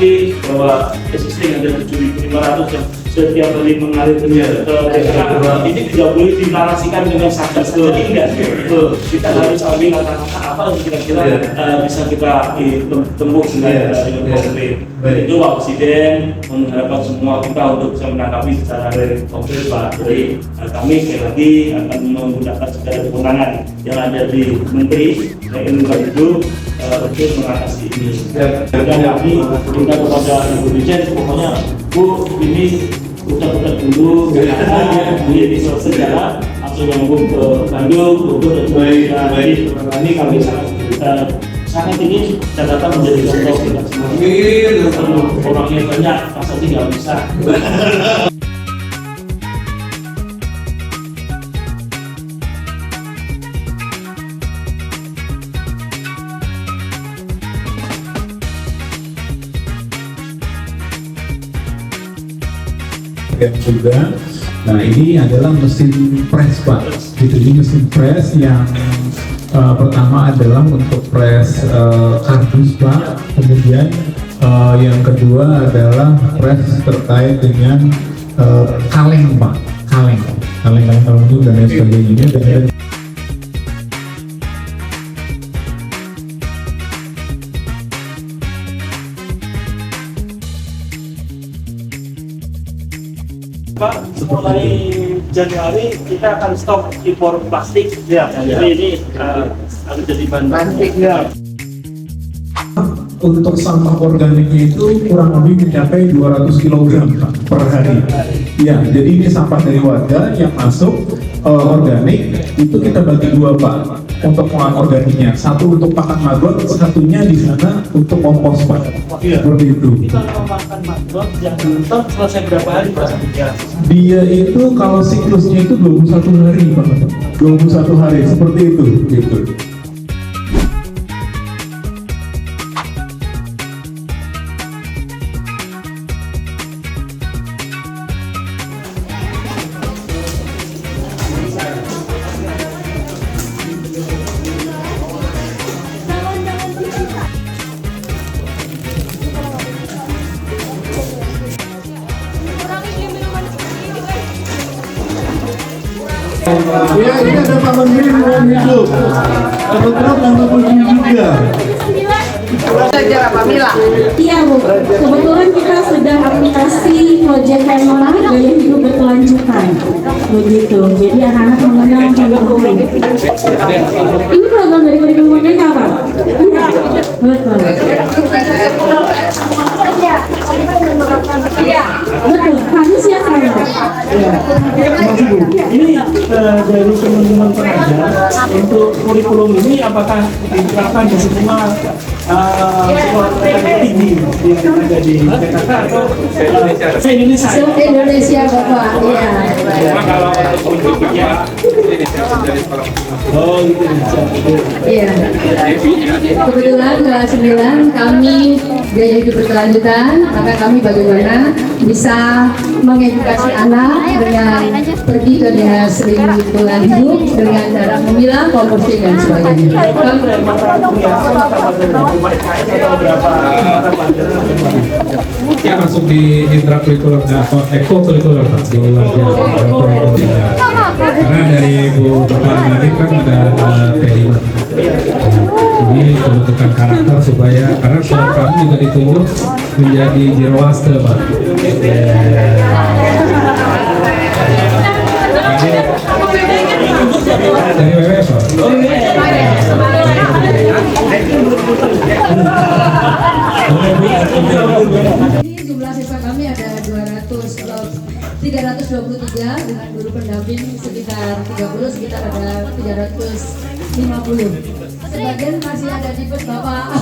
informasi bahwa existing ada 7.500 yang setiap hari mengalir ke daerah. Ini tidak boleh dinarasikan dengan satgas enggak. Kita harus ambil kata-kata apa yang kira-kira bisa kita tempuh dengan konkret. Itu Pak Presiden mengharapkan semua kita untuk bisa menanggapi secara konkret Pak. Jadi kami sekali lagi akan menggunakan segala kewenangan yang ada di Menteri Lingkungan Hidup untuk mengatasi ini. Dan kami minta kepada Ibu Dirjen, pokoknya Bu, ini ucap-ucap dulu, ini selesai jalan, langsung nyambung ke Bandung, Bogor dan sebagainya. Ini kami sangat ini catatan menjadi contoh kita semua. Orangnya banyak, masa tidak bisa. Juga, nah ini adalah mesin press Pak. Jadi mesin press yang pertama adalah untuk press kardus Pak. Kemudian yang kedua adalah press terkait dengan kaleng Pak, kaleng itu dan lain sebagainya. Dan Pak, mulai Januari kita akan stop impor plastik. Ya. Jadi ini akan jadi bahan plastik. Ya. Untuk sampah organiknya itu kurang lebih mencapai 200 kg Pak, per hari. Ya, jadi ini sampah dari warga yang masuk organik itu kita bagi dua Pak. Untuk pengolahan organiknya, satu untuk pakan maggot, satunya di sana untuk kompos Pak. Seperti itu. Kita memakan maggot yang diuntung selesai berapa hari Pak? Dia itu kalau siklusnya itu 21 hari Pak. 21 hari seperti itu gitu. Ya, ini ada Pak Menteri Lingkungan Hidup. Kebetulan yang juga. Sejarah Pamila. Iya Bu, kebetulan kita sedang aplikasi proyek Pemela gaya hidup berkelanjutan. Begitu, jadi anak-anak mengenal lingkungan. Ini program dari Kementerian Desa Pak? Iya, betul. Betul, kami siap saya. Ini dari teman-teman pengajar untuk kurikulum ini apakah diterapkan di semua sekolah tinggi yang ada di PKK atau se-Indonesia? Se-Indonesia Bapak, iya. Kalau oh gitu. Iya. Kebetulan kelas 9 kami gaya hidup berkelanjutan, maka kami bagaimana bisa mengedukasi anak dengan pergi ke dinas lingkungan hidup dengan cara memilah, komposting dan sebagainya. Ya masuk di intrakurikuler atau ekokurikuler Pak, di luar kurikulum. Karena dari Bu Bapak Nadiem kan ada PI. Ini pembentukan karakter supaya karena suara kami juga ditunjuk menjadi jerowaste Pak. Dari WWF Pak. Ini jumlah siswa kami ada 323 dengan guru pendamping sekitar 30, sekitar ada 350. Sebagian masih ada di pos Bapak.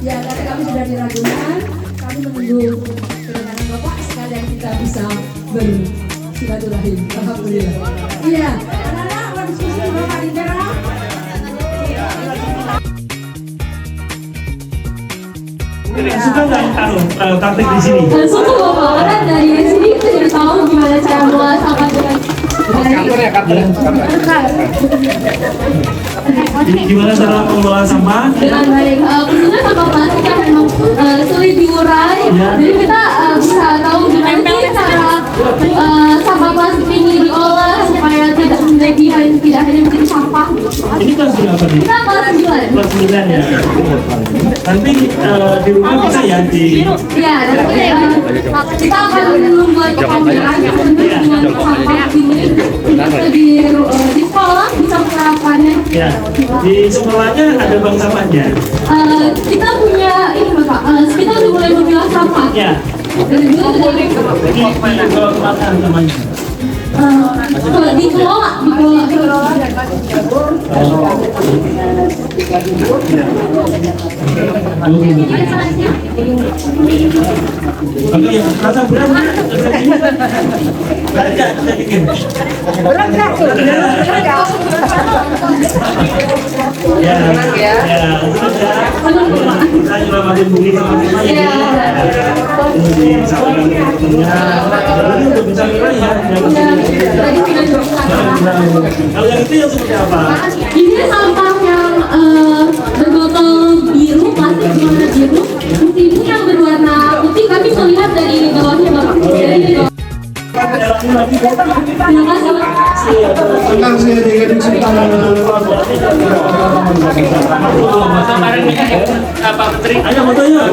Ya, karena kami sudah di Ragunan, kami menunggu kedatangan Bapak sekalian kita bisa bersilaturahim. Alhamdulillah. Iya, anak-anak mau diskusi Bapak di Merah. Suka nggak praktek di sini? Suka Bapak, karena dari sini kita jadi tahu gimana cara buat apa dengan Gimana cara mengelola sampah? Dengan baik. Sebenarnya sampah plastik kan memang sulit diurai. Jadi kita bisa tahu gimana sih cara sampah plastik ini diolah supaya tidak hanya menjadi sampah. Ini kelas berapa nih? Kita kelas 9. Kelas 9 ya. Nanti di rumah bisa ya di. Ya, nanti kita akan membuat pembelajaran dengan sampah ini di sekolah bisa menerapkannya. Ya, di sekolahnya ada bank sampahnya. Kita punya ini Bapak, kita udah mulai memilah sampah. Ya. Dari dulu udah Jadi kalau kemana namanya? dikelola. Oke, ya, rasa berat. Ya, kita juga masih beli sama-sama ya. Ini sama temennya. Ini udah bisa mulai ya. Kalau yang itu yang seperti apa? Ini sampah yang berbotol biru, plastik berwarna biru. Ini yang berwarna putih, kami melihat dari bawahnya Bapak. Dari bawah. Terima kasih Pak. Tenang saya dengan kesempatan. Pak Menteri, ayo fotonya.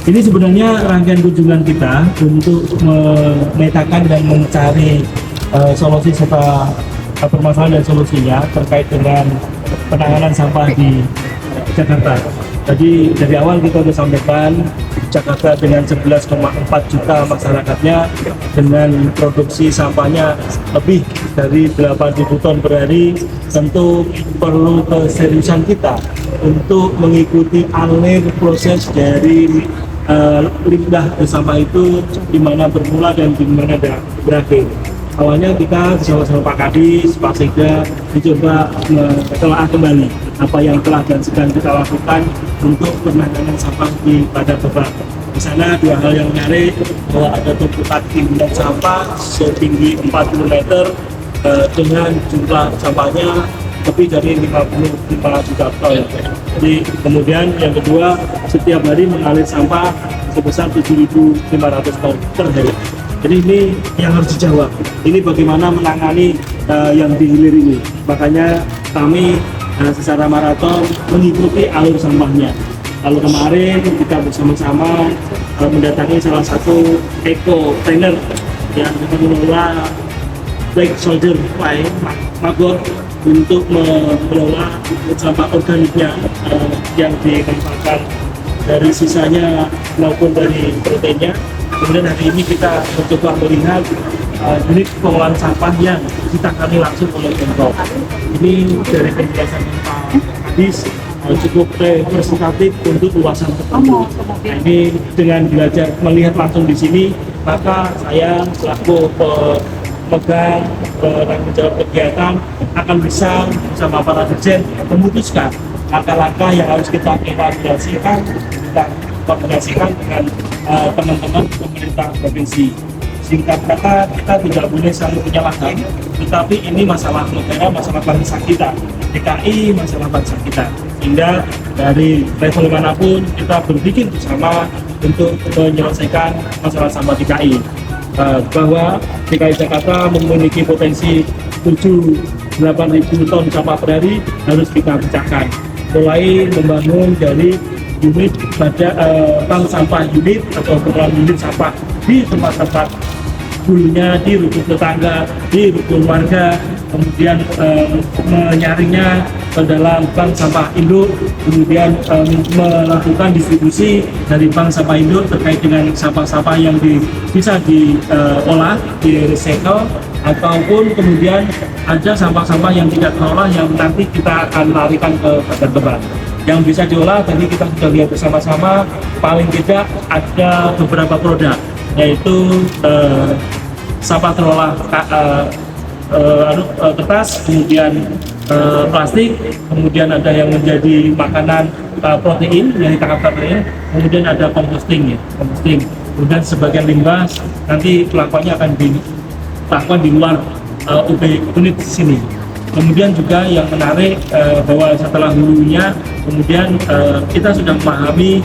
Ini sebenarnya rangkaian kunjungan kita untuk memetakan dan mencari solusi serta permasalahan dan solusinya terkait dengan penanganan sampah di Jakarta. Jadi dari awal kita sudah sampaikan Jakarta dengan 11,4 juta masyarakatnya dengan produksi sampahnya lebih dari 8.000 ton per hari, tentu perlu keseriusan kita untuk mengikuti alir proses dari limbah sampah itu di mana bermula dan di mana berakhir. Awalnya kita bersama-sama Pak Kadis, Pak Sekda dicoba menelaah kembali apa yang telah dan sedang kita lakukan untuk penanganan sampah di Pada Bebak. Di sana dua hal yang menarik, bahwa ada tumpukan timbunan sampah setinggi 40 meter dengan jumlah sampahnya lebih dari 55 juta ton. Jadi kemudian yang kedua, setiap hari mengalir sampah sebesar 7.500 ton per hari. Jadi ini yang harus dijawab. Ini bagaimana menangani yang di hilir ini. Makanya kami secara maraton mengikuti alur sampahnya. Lalu kemarin kita bersama-sama mendatangi salah satu eco trainer yang mengelola Black Soldier Fly Maggot untuk mengelola sampah organiknya yang dikembangkan dari sisanya maupun dari proteinnya. Kemudian hari ini kita mencoba melihat unit pengolahan sampah yang ditangani langsung oleh Pemprov. Ini dari penjelasan Pak Kadis cukup representatif untuk luasan tertentu. Ini dengan belajar melihat langsung di sini, maka saya selaku pemegang penanggung jawab kegiatan akan bisa bersama para dirjen memutuskan langkah-langkah yang harus kita evaluasikan, kita koordinasikan dengan teman-teman pemerintah provinsi. Singkat kata, kita tidak boleh saling menyalahkan, tetapi ini masalah negara, masalah bangsa kita. DKI masalah bangsa kita. Sehingga dari level manapun kita berpikir bersama untuk menyelesaikan masalah sampah DKI. Bahwa DKI Jakarta memiliki potensi 7-8 ribu ton sampah per hari harus kita pecahkan. Mulai membangun dari unit bank sampah unit atau pengelolaan unit sampah di tempat-tempat dulunya, di rukun tetangga, di rukun warga, kemudian menyaringnya ke dalam bank sampah induk, kemudian melakukan distribusi dari bank sampah induk terkait dengan sampah-sampah yang bisa diolah, di recycle, ataupun kemudian ada sampah-sampah yang tidak terolah yang nanti kita akan larikan ke badan tempat. Yang bisa diolah tadi kita sudah lihat bersama-sama, paling tidak ada beberapa produk, yaitu sampah terolah kertas, kemudian plastik, kemudian ada yang menjadi makanan protein yang ditangkap protein, kemudian ada komposting, kemudian sebagian limbah nanti pelakuannya akan dilakukan di luar unit sini. Kemudian juga yang menarik bahwa setelah hulunya, kemudian kita sudah memahami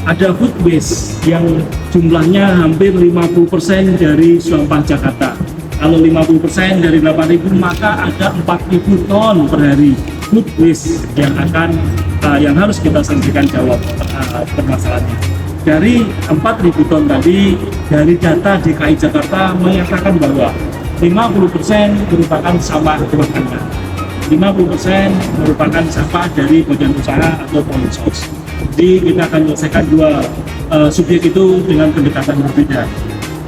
ada food waste yang jumlahnya hampir 50% dari sampah Jakarta. Kalau 50% dari 8.000, maka ada 4.000 ton per hari food waste yang harus kita selesaikan jawab permasalahannya. Dari 4.000 ton tadi, dari data DKI Jakarta menyatakan bahwa 50% merupakan sampah rumah tangga, 50% merupakan sampah dari badan usaha atau pengurus. Jadi kita akan menyelesaikan dua subjek itu dengan pendekatan berbeda.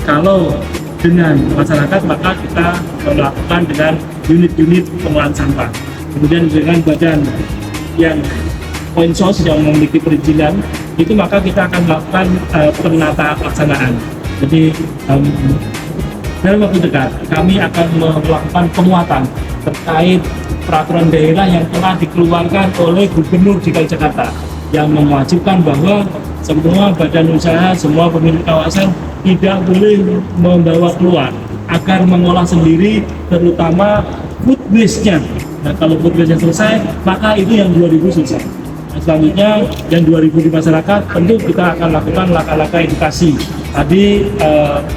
Kalau dengan masyarakat, maka kita melakukan dengan unit-unit pengolahan sampah. Kemudian dengan badan yang point source yang memiliki perizinan, itu maka kita akan melakukan penata pelaksanaan. Jadi dalam waktu dekat kami akan melakukan penguatan terkait peraturan daerah yang telah dikeluarkan oleh Gubernur DKI Jakarta yang mewajibkan bahwa semua badan usaha, semua pemilik kawasan tidak boleh membawa keluar agar mengolah sendiri, terutama food waste-nya. Nah, kalau food waste-nya selesai, maka itu yang 2000 selesai. Nah, selanjutnya yang 2000 di masyarakat, tentu kita akan lakukan langkah-langkah edukasi. Tadi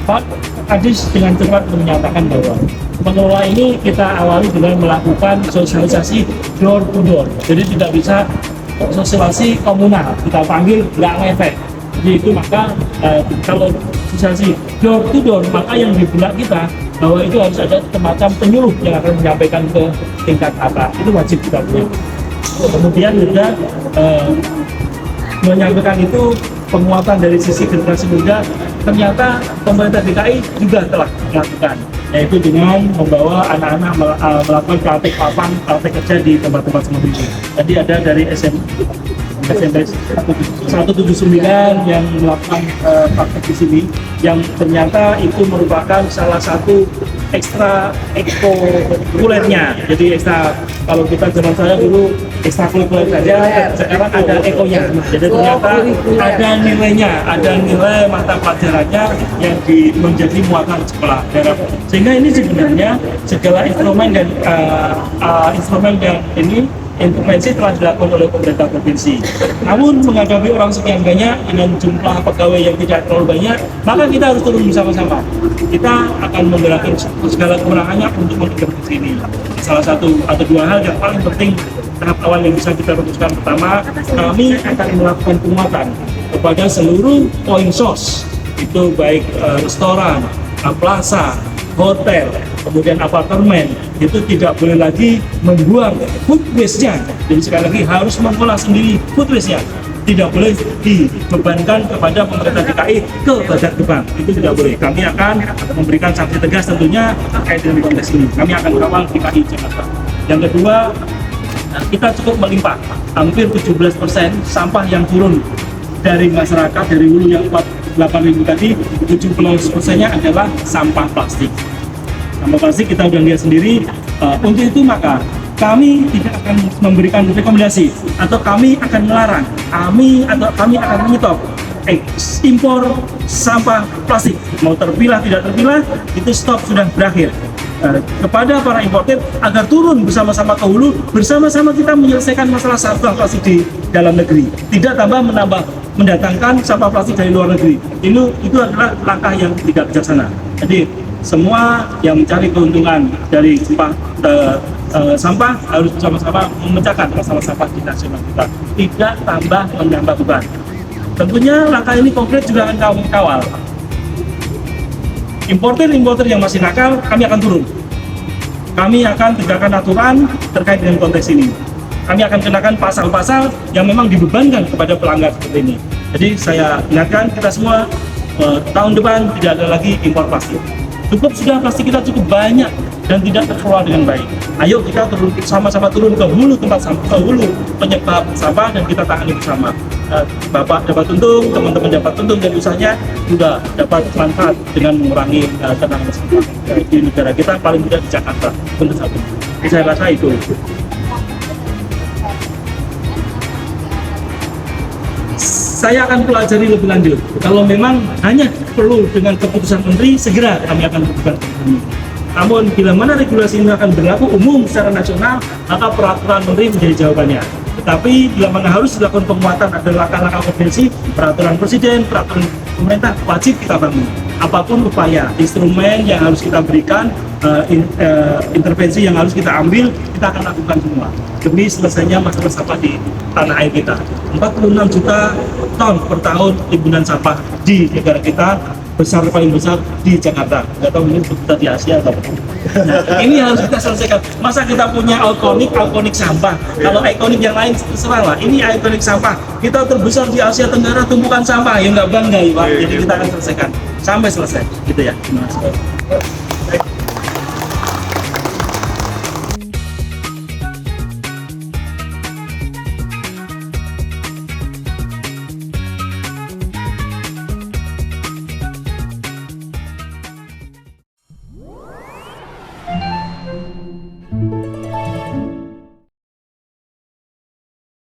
Pak Kadis dengan cepat menyatakan bahwa pengelola ini kita awali dengan melakukan sosialisasi door to door. Jadi tidak bisa sosialisasi komunal, kita panggil nggak ngefek. Jadi itu maka kalau sosialisasi door to door, maka yang di benak kita bahwa itu harus ada semacam penyuluh yang akan menyampaikan ke tingkat atas. Itu wajib kita punya. Kemudian juga menyampaikan itu penguatan dari sisi generasi muda, ternyata pemerintah DKI juga telah melakukan, yaitu dengan membawa anak-anak melakukan praktik papan, praktik kerja di tempat-tempat seperti ini. Tadi ada dari SMP 179 yang melakukan praktik di sini, yang ternyata itu merupakan salah satu ekstra ekstrakurikulernya. Jadi ekstra, kalau kita zaman saya dulu ekstrakurikuler saja, sekarang ada ekonya. Jadi ternyata ada nilainya, ada nilai mata pelajarannya yang menjadi muatan sekolah daerah. Sehingga ini sebenarnya segala instrumen dan intervensi telah dilakukan oleh pemerintah provinsi. Namun menghadapi orang sekian banyak dengan jumlah pegawai yang tidak terlalu banyak, maka kita harus turun bersama-sama. Kita akan memberikan segala kekurangannya untuk mengintervensi ini. Salah satu atau dua hal yang paling penting tahap awal yang bisa kita rumuskan. Pertama, kami akan melakukan penguatan kepada seluruh point source, itu baik restoran, plaza, hotel, kemudian apartemen, itu tidak boleh lagi membuang food waste-nya. Jadi sekali lagi harus mengolah sendiri food waste-nya. Tidak boleh dibebankan kepada pemerintah DKI ke badan gebang. Itu tidak boleh. Kami akan memberikan sanksi tegas tentunya terkait dengan konteks ini. Kami akan kawal DKI Jakarta. Yang kedua, kita cukup melimpah. Hampir 17% sampah yang turun dari masyarakat, dari hulu yang 8.000 tadi, 17%-nya adalah sampah plastik. Sampah plastik kita sudah lihat sendiri. Untuk itu maka kami tidak akan memberikan rekomendasi atau kami akan melarang, kami akan menyetop impor sampah plastik, mau terpilah tidak terpilah itu stop, sudah berakhir. Kepada para importer agar turun bersama-sama ke hulu, bersama-sama kita menyelesaikan masalah sampah plastik di dalam negeri, tidak mendatangkan sampah plastik dari luar negeri. Itu adalah langkah yang tidak bijaksana. Jadi semua yang mencari keuntungan dari sampah harus bersama-sama memecahkan masalah sampah di nasional kita, tidak menambah beban. Tentunya langkah ini konkret juga akan kami kawal. Importer yang masih nakal, kami akan turun. Kami akan tegakkan aturan terkait dengan konteks ini. Kami akan kenakan pasal-pasal yang memang dibebankan kepada pelanggar seperti ini. Jadi saya ingatkan kita semua, tahun depan tidak ada lagi impor plastik. Sudah plastik kita cukup banyak dan tidak terkelola dengan baik. Ayo kita sama-sama turun ke hulu penyebab sampah dan kita tangani bersama. Bapak dapat untung, teman-teman dapat untung, dan usahanya juga dapat manfaat dengan mengurangi genangan sampah di negara kita, paling tidak di Jakarta. Tentu saja. Saya rasa itu. Saya akan pelajari lebih lanjut. Kalau memang hanya perlu dengan keputusan menteri, segera kami akan lakukan ini. Namun bila mana regulasi ini akan berlaku umum secara nasional, maka peraturan menteri menjadi jawabannya. Tetapi bila mana harus dilakukan penguatan ada langkah-langkah koordinasi, peraturan presiden, peraturan pemerintah wajib kita bangun. Apapun upaya, instrumen yang harus kita berikan, intervensi yang harus kita ambil, kita akan lakukan semua demi selesainya masalah sampah di tanah air kita. 46 juta ton per tahun timbunan sampah di negara kita, paling besar di Jakarta. Nggak tahu ini kita di Asia atau apa. Ini harus kita selesaikan. Masa kita punya ikonik sampah, kalau ikonik yang lain terserah lah. Ini ikonik sampah, kita terbesar di Asia Tenggara tumpukan sampah, ya nggak bangga ya Pak. Jadi kita akan selesaikan sampai selesai gitu ya. Terima kasih.